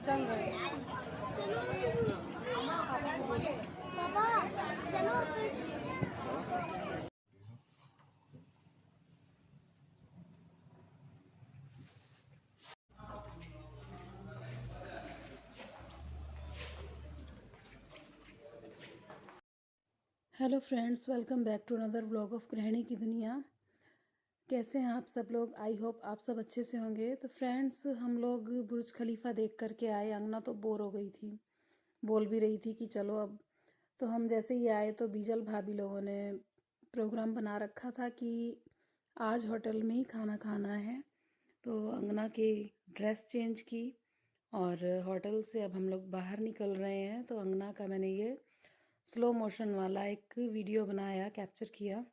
चल रहे hello friends, welcome back to another vlog of गृहिणी की दुनिया। कैसे हैं आप सब लोग? आई होप आप सब अच्छे से होंगे। तो फ्रेंड्स, हम लोग बुर्ज खलीफा देख करके आए। अंगना तो बोर हो गई थी, बोल भी रही थी कि चलो अब। तो हम जैसे ही आए तो बीजल भाभी लोगों ने प्रोग्राम बना रखा था कि आज होटल में ही खाना खाना है। तो अंगना की ड्रेस चेंज की और होटल से अब हम लोग बाहर निकल रहे हैं। तो अंगना का मैंने ये स्लो मोशन वाला एक वीडियो बनाया, कैप्चर किया।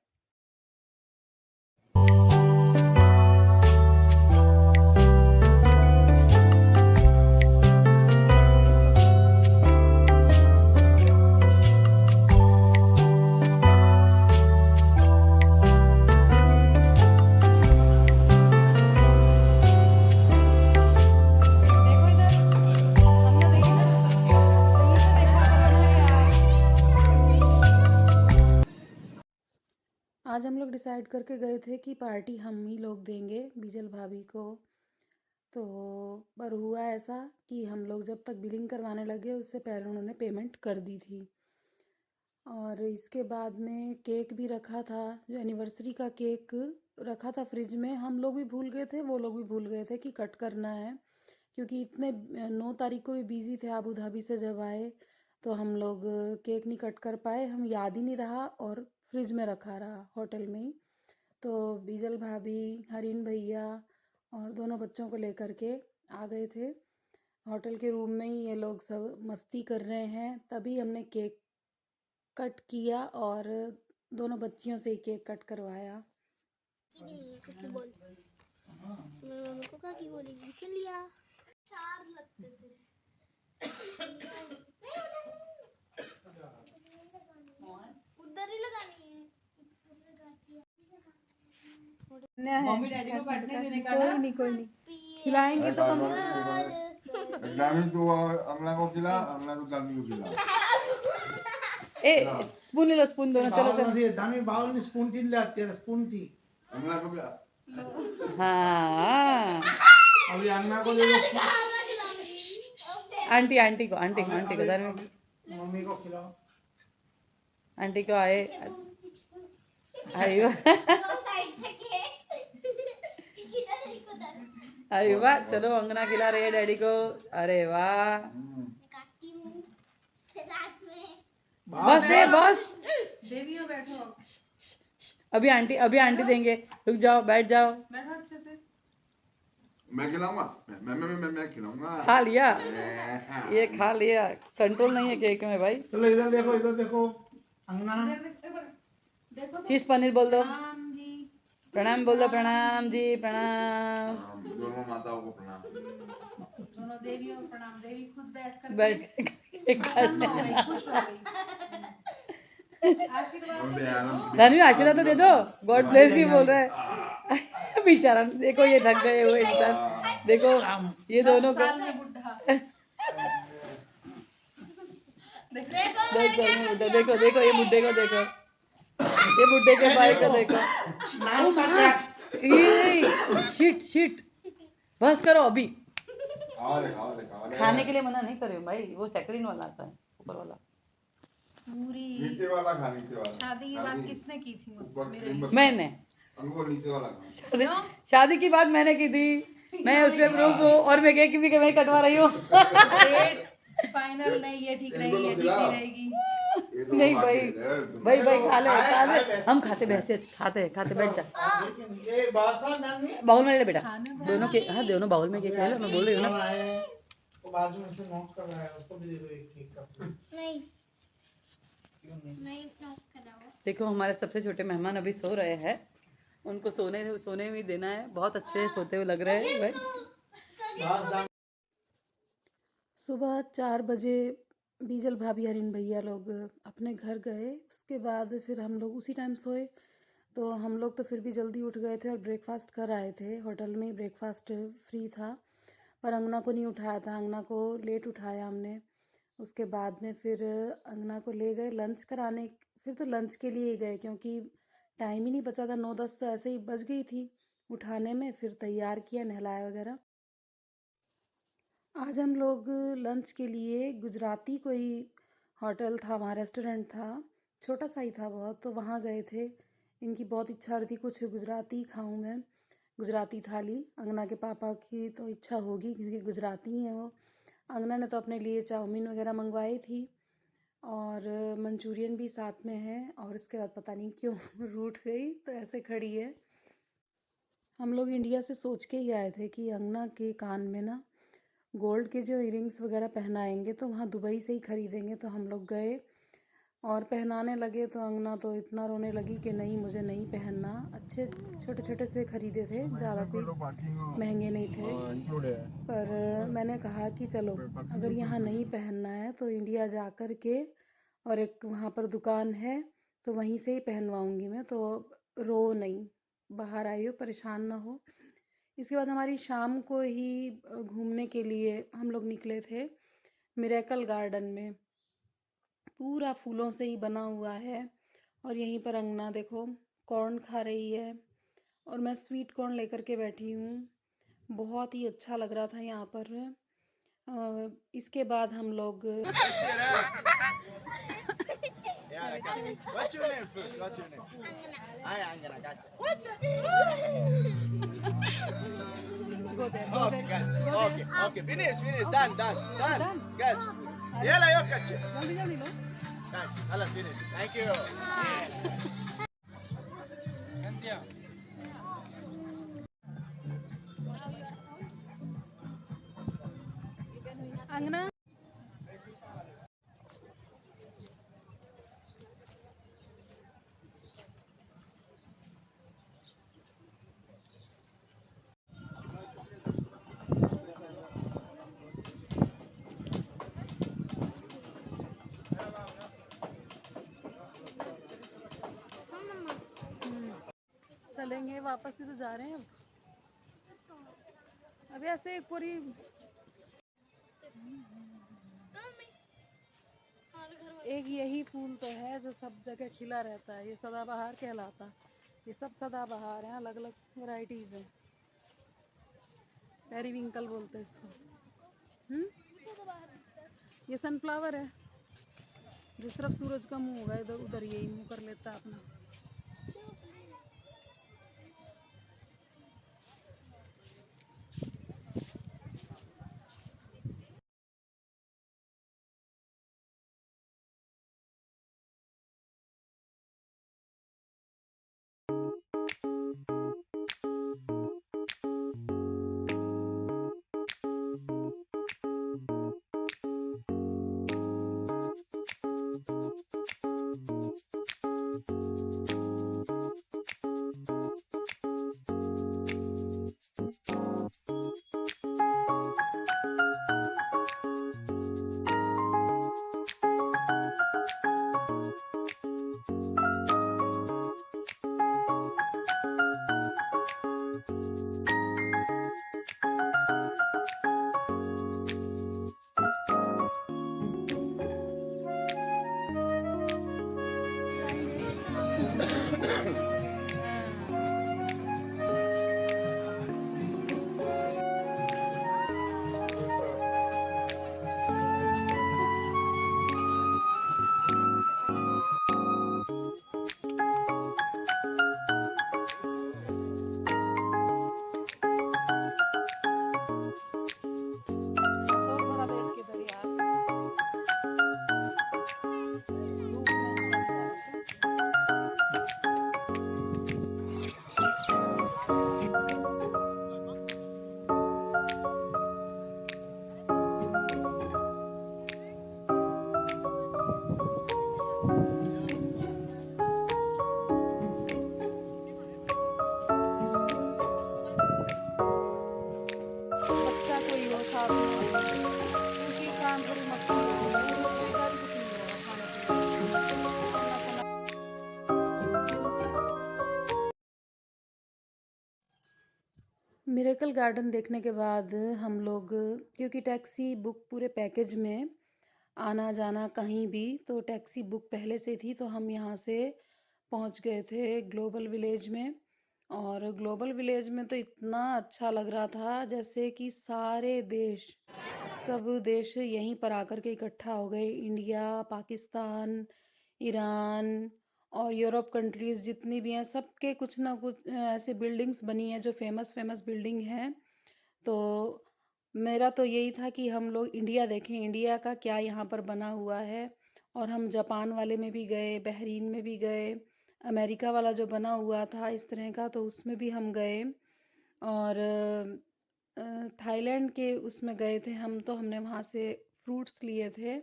आज हम लोग डिसाइड करके गए थे कि पार्टी हम ही लोग देंगे बीजल भाभी को। तो पर हुआ ऐसा कि हम लोग जब तक बिलिंग करवाने लगे उससे पहले उन्होंने पेमेंट कर दी थी। और इसके बाद में केक भी रखा था, जो एनिवर्सरी का केक रखा था फ्रिज में। हम लोग भी भूल गए थे, वो लोग भी भूल गए थे कि कट करना है, क्योंकि इतने 9 तारीख को भी बिजी थे अबू धाबी से जब आए। तो हम लोग केक नहीं कट कर पाए, हम याद ही नहीं रहा और फ्रिज में रखा रहा होटल में ही। तो बीजल भाभी, हरीन भैया और दोनों बच्चों को लेकर के आ गए थे। होटल के रूम में ही ये लोग सब मस्ती कर रहे हैं। तभी हमने केक कट किया और दोनों बच्चियों से ही केक कट करवाया। कुछ बोल मेरी मम्मी को क्या की बोलेगी? चल लिया चार लगते थे। उधर ही लगानी है। मम्मी डैडी को बैठने देने का ना। कोई नहीं खिलाएंगे तो कम से कम। दानी तो अगला को खिला, अगला को दानी को खिला। ए स्पून ले लो, स्पून दोनों। चलो चलो। दानी बाउल में स्पून टी ले आती है, स्पून टी। अगला को भी हाँ, अभी अन्ना को दे दो, आंटी आंटी को धर्म मम्मी को खिलाओ। आंटी को आए। अरे अरे वाह, चलो अंगना खिला रही है डैडी को। अरे वाह, बस दे बस। बैठो। अभी आंटी देंगे। रुक जाओ, बैठ जाओ। बैठो अच्छे से। मैं खिलाऊंगा, मैं खिलाऊंगा। खा लिया, ये खा लिया। कंट्रोल नहीं है केक में भाई। चलो इधर देखो अंगना। चीज पनीर बोल दो। प्रणाम बोल दो। प्रणाम जी, प्रणाम। दोनों माताओं को प्रणाम। दोनों देवियों को प्रणाम। देवी खुद बैठ धनवी आशीर्वाद तो दे दो। गॉड ब्लेस यू बोल रहा है बेचारा। देखो ये थक गए वो इंसान। देखो ये दोनों को देखो देखो ये बुड्ढे को देखो, ये बुड्ढे के भाई को देखो। ये शिट बस करो अभी। खाने के लिए मना नहीं करे भाई, वो सैकरिन वाला आता है ऊपर वाला। पूरी नीचे वाला खा, नीचे वाला। शादी की बात किसने की थी मुझसे? मैंने अंगूर नीचे वाला खा। शादी की बात मैंने की थी। मैं उसमें प्रूफ हूँ और मैं केक भी मैं कटवा रही हूँ। फाइनल नहीं, ये ठीक रहेगी, ये ठीक नहीं रहेगी। नहीं भाई खा ले। हम खाते बैठे खाते बैठ जा। ये बासा नानी बाउल में ले बेटा, दोनों के। हाँ दोनों बाउल में केक ले लो। मैं बोल रही हूँ ना। तो बाजू में से नोट कर रहा है, उसको भी दे दो एक केक का। नहीं क्यों नहीं? नहीं नॉक कराओ। देखो हमारे सबसे छोटे मेहमान अभी सो रहे हैं, उनको सोने में देना है। बहुत अच्छे सोते हुए लग रहे हैं भाई। सुबह 4 बजे बीजल भाभी, हरीन भैया लोग अपने घर गए। उसके बाद फिर हम लोग उसी टाइम सोए। तो हम लोग तो फिर भी जल्दी उठ गए थे और ब्रेकफास्ट कर आए थे। होटल में ब्रेकफास्ट फ्री था। पर अंगना को नहीं उठाया था, अंगना को लेट उठाया हमने। उसके बाद में फिर अंगना को ले गए लंच कराने, फिर तो लंच के लिए ही गए क्योंकि टाइम ही नहीं बचा था, 9-10 तो ऐसे ही बज गई थी उठाने में। फिर तैयार किया, नहलाया वगैरह। आज हम लोग लंच के लिए गुजराती कोई होटल था वहाँ, रेस्टोरेंट था, छोटा सा ही था बहुत, तो वहाँ गए थे। इनकी बहुत इच्छा हो रही थी कुछ गुजराती खाऊं मैं, गुजराती थाली। अंगना के पापा की तो इच्छा होगी क्योंकि गुजराती हैं वो। अंगना ने तो अपने लिए चाउमीन वगैरह मंगवाई थी और मंचूरियन भी साथ में है। और उसके बाद पता नहीं क्यों रूठ गई, तो ऐसे खड़ी है। हम लोग इंडिया से सोच के ही आए थे कि अंगना के कान में ना गोल्ड के जो इयरिंग्स वगैरह पहनाएंगे तो वहाँ दुबई से ही ख़रीदेंगे। तो हम लोग गए और पहनाने लगे तो अंगना तो इतना रोने लगी कि नहीं, मुझे नहीं पहनना। अच्छे छोटे छोटे से ख़रीदे थे, ज़्यादा कोई महंगे नहीं थे। पर मैंने कहा कि चलो अगर यहाँ नहीं पहनना है तो इंडिया जा कर के, और एक वहाँ पर दुकान है तो वहीं से ही पहनवाऊँगी मैं, तो रो नहीं, बाहर आई हो, परेशान ना हो। इसके बाद हमारी शाम को ही घूमने के लिए हम लोग निकले थे मिरेकल गार्डन में। पूरा फूलों से ही बना हुआ है और यहीं पर अंगना देखो कॉर्न खा रही है और मैं स्वीट कॉर्न लेकर के बैठी हूँ। बहुत ही अच्छा लग रहा था यहाँ पर। इसके बाद हम लोग What's your name first? What's your name? Hi, Angana. Gotcha. go there, Okay, gotcha. Okay, okay. Finish. Done. Gotcha. Yalla, yo, gotcha. जल्दी जल्दी लो। Gotcha. Alla, finish. Thank you. अंगना चलेंगे वापस ही तो जा रहे हैं अब। अभी ऐसे एक पूरी एक यही फूल तो है जो सब जगह खिला रहता है, ये सदाबहार कहलाता। ये सब सदाबहार हैं, अलग अलग वैरायटीज हैं। पेरीविंकल बोलते हैं इसको। ये सनफ्लावर है, जिस तरफ सूरज का मुंह होगा इधर उधर यही मुंह कर लेता है अपना। मिरेकल गार्डन देखने के बाद हम लोग, क्योंकि टैक्सी बुक पूरे पैकेज में, आना जाना कहीं भी, तो टैक्सी बुक पहले से थी, तो हम यहाँ से पहुँच गए थे ग्लोबल विलेज में। और ग्लोबल विलेज में तो इतना अच्छा लग रहा था जैसे कि सारे देश, सब देश यहीं पर आकर के इकट्ठा हो गए। इंडिया, पाकिस्तान, ईरान और यूरोप कंट्रीज़ जितनी भी हैं, सबके कुछ ना कुछ ऐसे बिल्डिंग्स बनी हैं जो फेमस फेमस बिल्डिंग हैं। तो मेरा तो यही था कि हम लोग इंडिया देखें, इंडिया का क्या यहाँ पर बना हुआ है। और हम जापान वाले में भी गए, बहरीन में भी गए, अमेरिका वाला जो बना हुआ था इस तरह का, तो उसमें भी हम गए। और थाईलैंड के उसमें गए थे हम, तो हमने वहाँ से फ्रूट्स लिए थे।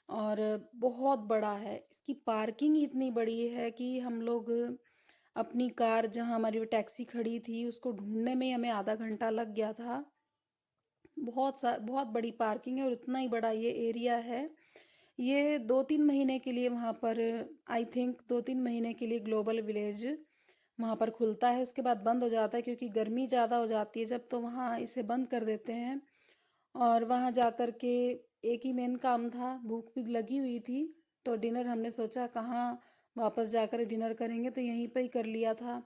और बहुत बड़ा है, इसकी पार्किंग इतनी बड़ी है कि हम लोग अपनी कार, जहाँ हमारी वो टैक्सी खड़ी थी, उसको ढूंढने में ही हमें आधा घंटा लग गया था। बहुत बड़ी पार्किंग है और इतना ही बड़ा ये एरिया है। ये 2-3 महीने के लिए वहाँ पर, आई थिंक 2-3 महीने के लिए ग्लोबल विलेज वहाँ पर खुलता है, उसके बाद बंद हो जाता है क्योंकि गर्मी ज़्यादा हो जाती है जब, तो वहाँ इसे बंद कर देते हैं। और वहाँ जा कर के एक ही मेन काम था, भूख भी लगी हुई थी, तो डिनर हमने सोचा कहाँ वापस जाकर डिनर करेंगे, तो यहीं पे ही कर लिया था।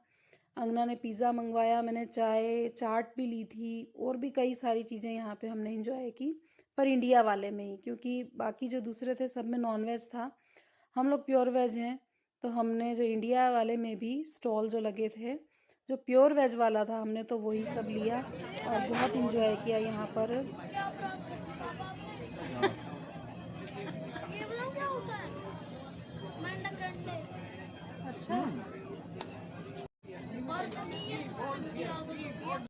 अंगना ने पिज़्ज़ा मंगवाया, मैंने चाय चाट भी ली थी, और भी कई सारी चीज़ें यहाँ पे हमने एंजॉय की, पर इंडिया वाले में ही, क्योंकि बाकी जो दूसरे थे सब में नॉनवेज था, हम लोग प्योर वेज हैं। तो हमने जो इंडिया वाले में भी स्टॉल जो लगे थे, जो प्योर वेज वाला था, हमने तो वही सब लिया और बहुत इंजॉय किया यहाँ पर। ये बताओ क्या होता है? मेंढक के अंडे। अच्छा, और कभी ये सब्जी की आदत होती है।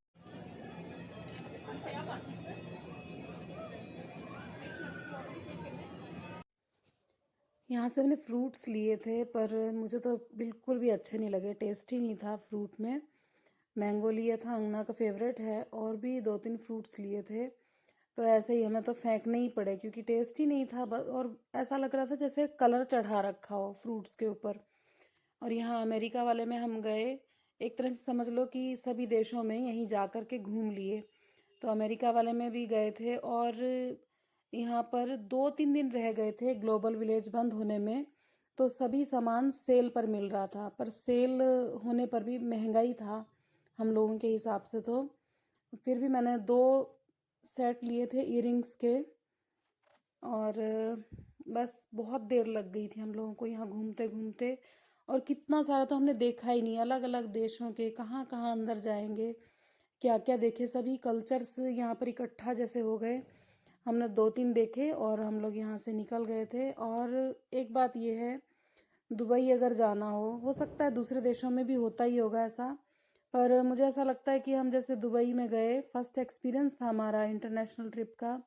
यहाँ से मैंने फ्रूट्स लिए थे, पर मुझे तो बिल्कुल भी अच्छे नहीं लगे, टेस्ट ही नहीं था फ्रूट में। मैंगो लिया था, अंगना का फेवरेट है, और भी 2-3 फ्रूट्स लिए थे, तो ऐसे ही हमें तो फेंकने ही पड़े क्योंकि टेस्ट ही नहीं था बस। और ऐसा लग रहा था जैसे कलर चढ़ा रखा हो फ्रूट्स के ऊपर। और यहाँ अमेरिका वाले में हम गए, एक तरह से समझ लो कि सभी देशों में यहीं जा कर के घूम लिए। तो अमेरिका वाले में भी गए थे और यहाँ पर 2-3 दिन रह गए थे ग्लोबल विलेज बंद होने में। तो सभी सामान सेल पर मिल रहा था, पर सेल होने पर भी महंगा ही था हम लोगों के हिसाब से। तो फिर भी मैंने 2 सेट लिए थे ईयरिंग्स के, और बस बहुत देर लग गई थी हम लोगों को यहाँ घूमते घूमते। और कितना सारा तो हमने देखा ही नहीं, अलग अलग देशों के, कहाँ कहाँ अंदर जाएंगे, क्या क्या देखे, सभी कल्चर्स यहाँ पर इकट्ठा जैसे हो गए। हमने 2-3 देखे और हम लोग यहाँ से निकल गए थे। और एक बात ये है, दुबई अगर जाना हो सकता है दूसरे देशों में भी होता ही होगा ऐसा, पर मुझे ऐसा लगता है कि हम जैसे दुबई में गए, फर्स्ट एक्सपीरियंस था हमारा इंटरनेशनल ट्रिप का,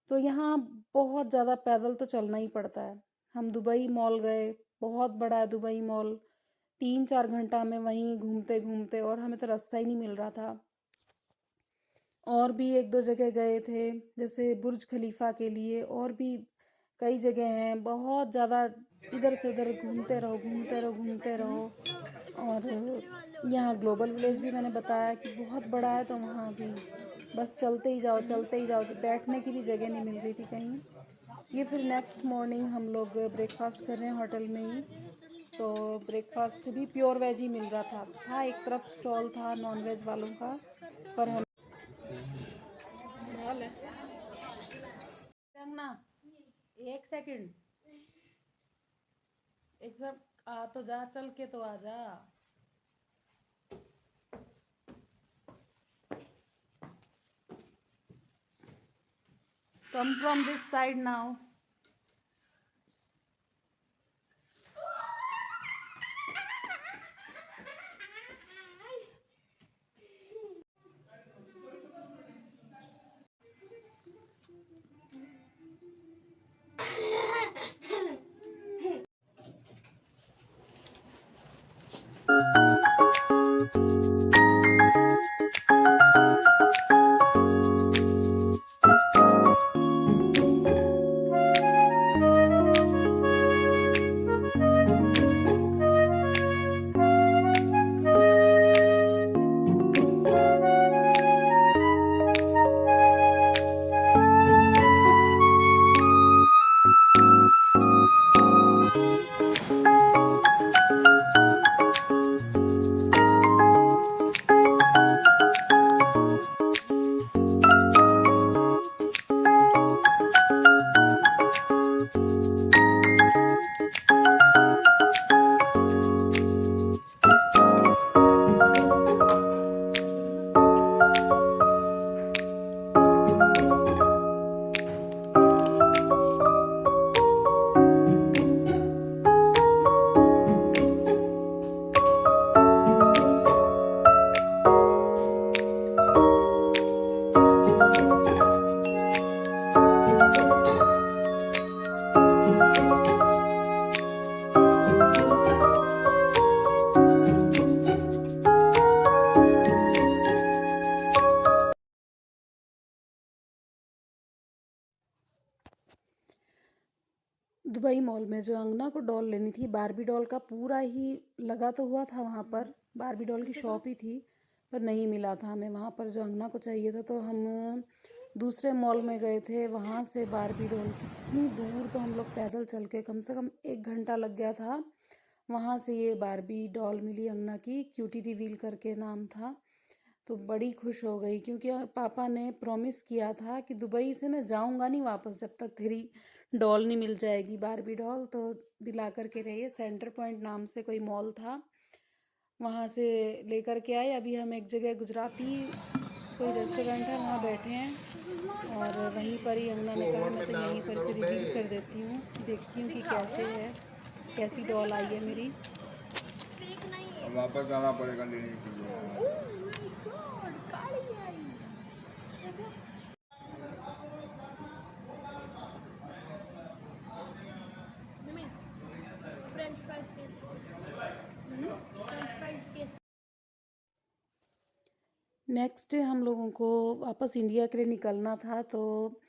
तो यहाँ बहुत ज़्यादा पैदल तो चलना ही पड़ता है। हम दुबई मॉल गए, बहुत बड़ा है दुबई मॉल, 3-4 घंटा में वहीं घूमते घूमते, और हमें तो रास्ता ही नहीं मिल रहा था। और भी 1-2 जगह गए थे, जैसे बुर्ज खलीफा के लिए, और भी कई जगह हैं, बहुत ज़्यादा इधर से उधर घूमते रहो घूमते रहो घूमते रहो। और यहाँ ग्लोबल विलेज भी मैंने बताया कि बहुत बड़ा है, तो वहाँ भी बस चलते ही जाओ चलते ही जाओ, बैठने की भी जगह नहीं मिल रही थी कहीं। ये फिर नेक्स्ट मॉर्निंग हम लोग ब्रेकफास्ट कर रहे हैं होटल में ही, तो ब्रेकफास्ट भी प्योर वेज ही मिल रहा था। एक तरफ स्टॉल था नॉन वेज वालों का, पर हम ना 1 सेकंड, एक सब आ तो जा, चल के तो आ जा। Come from this side now. Dubai mall में जो अंगना को डॉल लेनी थी, बारबी डॉल का पूरा ही लगा तो हुआ था वहाँ पर, बारबी डॉल की शॉप ही थी, पर नहीं मिला था हमें वहाँ पर जो अंगना को चाहिए था। तो हम दूसरे मॉल में गए थे, वहाँ से बारबी डॉल कितनी दूर, तो हम लोग पैदल चल के कम से कम 1 घंटा लग गया था। वहाँ से ये बारबी डॉल मिली अंगना की, क्यूटी रिवील करके नाम था। तो बड़ी खुश हो गई क्योंकि पापा ने प्रॉमिस किया था कि दुबई से मैं जाऊँगा नहीं वापस जब तक तेरी डॉल नहीं मिल जाएगी, बारबी डॉल। तो दिला कर के रहिए। सेंटर पॉइंट नाम से कोई मॉल था, वहाँ से लेकर के आए। अभी हम एक जगह गुजराती कोई रेस्टोरेंट है, वहाँ बैठे हैं और वहीं पर ही अंगना ने कहा मैं तो यहीं पर से रिवील कर देती हूँ, देखती हूँ कि कैसे है, कैसी डॉल आई है मेरी। फेक नहीं है। अब वापस आना पड़ेगा लेने के लिए। ओह माय गॉड, काली आई। देखो मम्मी, फ्रेंच फ्राइज के फ्रेंच फ्राइज के नेक्स्ट डे हम लोगों को वापस इंडिया के लिए निकलना था, तो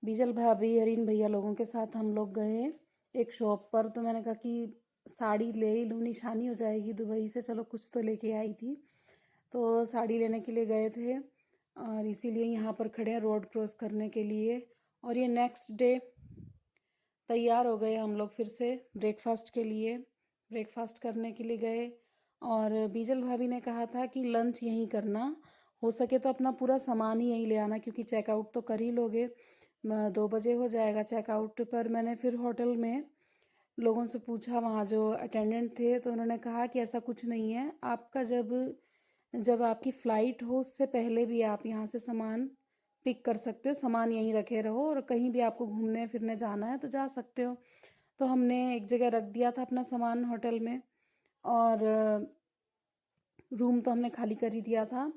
बीजल भाभी, हरीन भैया लोगों के साथ हम लोग गए एक शॉप पर। तो मैंने कहा कि साड़ी ले ही लूँ, निशानी हो जाएगी दुबई से, चलो कुछ तो लेके आई थी। तो साड़ी लेने के लिए गए थे और इसीलिए यहाँ पर खड़े हैं रोड क्रॉस करने के लिए। और ये नेक्स्ट डे तैयार हो गए हम लोग फिर से ब्रेकफास्ट के लिए, ब्रेकफास्ट करने के लिए गए। और बीजल भाभी ने कहा था कि लंच यहीं करना, हो सके तो अपना पूरा सामान ही यहीं ले आना क्योंकि चेकआउट तो कर ही लोगे, 2 बजे हो जाएगा चेकआउट। पर मैंने फिर होटल में लोगों से पूछा, वहाँ जो अटेंडेंट थे, तो उन्होंने कहा कि ऐसा कुछ नहीं है, आपका जब आपकी फ़्लाइट हो उससे पहले भी आप यहाँ से सामान पिक कर सकते हो, सामान यहीं रखे रहो, और कहीं भी आपको घूमने फिरने जाना है तो जा सकते हो। तो हमने एक जगह रख दिया था अपना सामान होटल में, और रूम तो हमने खाली कर ही दिया था।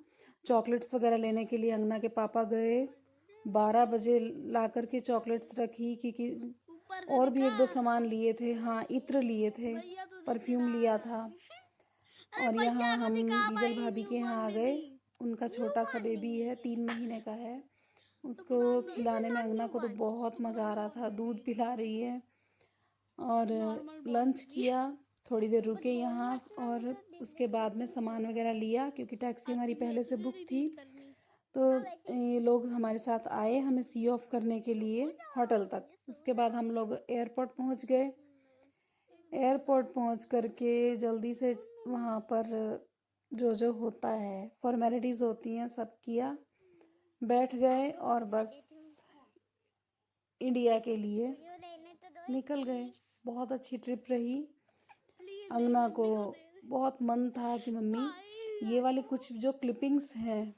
चॉकलेट्स वगैरह लेने के लिए अंगना के पापा गए, 12 बजे ला कर के चॉकलेट्स रखी, क्योंकि ऊपर और भी 1-2 सामान लिए थे। हाँ, इत्र लिए थे, भैया तो परफ्यूम लिया था। और यहाँ हम बीजल भाभी के यहाँ आ गए, उनका छोटा सा बेबी है, 3 महीने का है, उसको खिलाने में अंगना को तो बहुत मज़ा आ रहा था, दूध पिला रही है। और लंच किया, थोड़ी देर रुके यहाँ, और उसके बाद में सामान वगैरह लिया क्योंकि टैक्सी हमारी पहले से बुक थी। तो ये लोग हमारे साथ आए हमें सी ऑफ करने के लिए होटल तक। उसके बाद हम लोग एयरपोर्ट पहुँच गए। एयरपोर्ट पहुँच करके जल्दी से वहाँ पर जो होता है, फॉर्मेलिटीज़ होती हैं, सब किया, बैठ गए और बस इंडिया के लिए निकल गए। बहुत अच्छी ट्रिप रही। अंगना को बहुत मन था कि मम्मी ये वाले कुछ जो क्लिपिंग्स हैं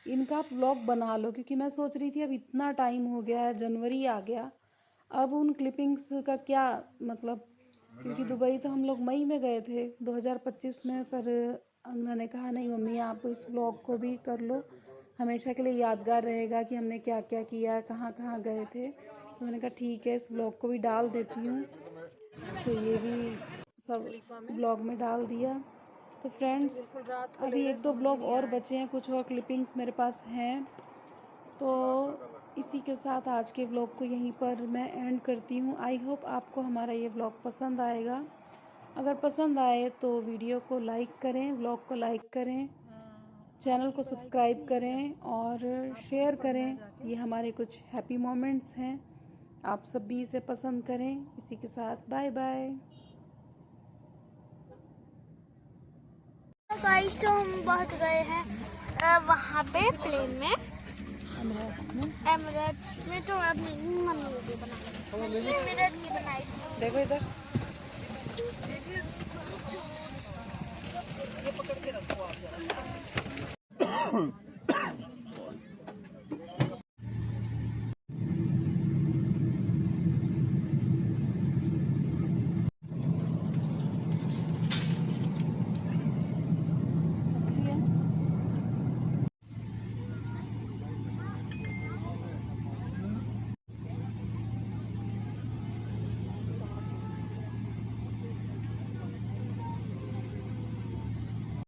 इनका आप व्लॉग बना लो, क्योंकि मैं सोच रही थी अब इतना टाइम हो गया है, जनवरी आ गया, अब उन क्लिपिंग्स का क्या मतलब, क्योंकि दुबई तो हम लोग मई में गए थे 2025 में। पर अंगना ने कहा नहीं मम्मी आप इस व्लॉग को भी कर लो, हमेशा के लिए यादगार रहेगा कि हमने क्या क्या किया, कहाँ कहाँ गए थे। तो मैंने कहा ठीक है, इस व्लॉग को भी डाल देती हूँ। तो ये भी सब व्लॉग में डाल दिया। तो फ्रेंड्स अभी 1-2 व्लॉग और बचे हैं, कुछ और क्लिपिंग्स मेरे पास हैं। तो इसी के साथ आज के व्लॉग को यहीं पर मैं एंड करती हूँ। आई होप आपको हमारा ये व्लॉग पसंद आएगा। अगर पसंद आए तो वीडियो को लाइक करें, व्लॉग को लाइक करें, चैनल को सब्सक्राइब करें और शेयर करें। ये हमारे कुछ हैप्पी मोमेंट्स हैं, आप सब भी इसे पसंद करें। इसी के साथ बाय बाय। गाइस तो हम पहुंच गए हैं वहाँ पे प्लेन में, एमिरेट्स में। तो अब मम्मी ने बनाई, एमिरेट्स की बनाई। देखो इधर।